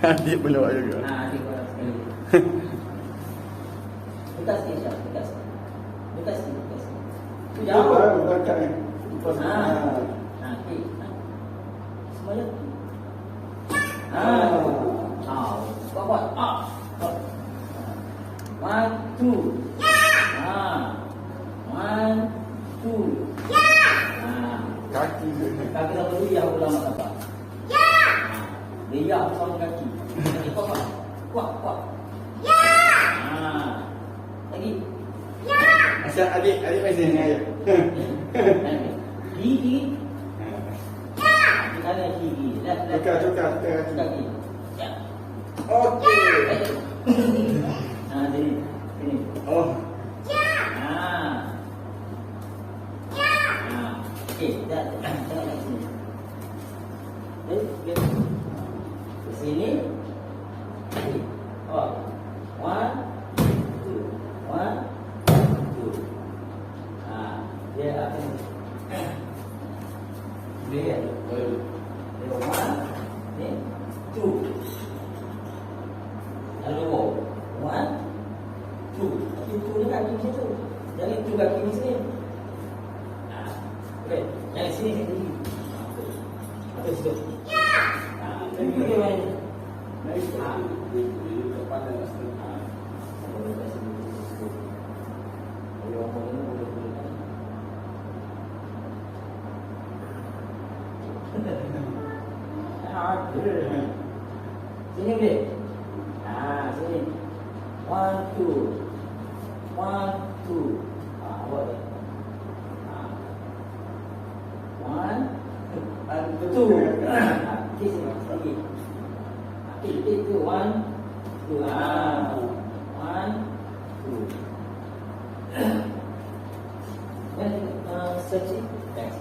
Adik boleh buat juga. Adik buat sekali. Dekat sikit Syah, dekat sikit. Dekat sikit, dekat sikit. Tu jauh. Dekat ni. Okey. Semuanya. Buat. 1, 2. 1, 2. Kaki dia. Kaki tak perlu yang ulang apa? Dia sama kaki. Kaki kuat. Lagi. Asal adik main sini ayah. Gigi. Di kanan gigi. Tukar kaki. Ya. Okey. Sini. Oh. Okey, dah tengok kat sini. Ke sini. Oh. 1, 2. 1, 2. Dia akan dia 1, ni 2. Lalu 1, 2. Itu dekat kaki situ. Jangan tu kaki ni sini. Okey, yang sini sini. Apa situ? Okey, main. Depan dan atas. Sini deh. Sini. 1, 2. 1, 2. Buat deh. 1, 2. Okey, sini. Okey. Itu 1, 2. 1, 2. Then search it. Thanks.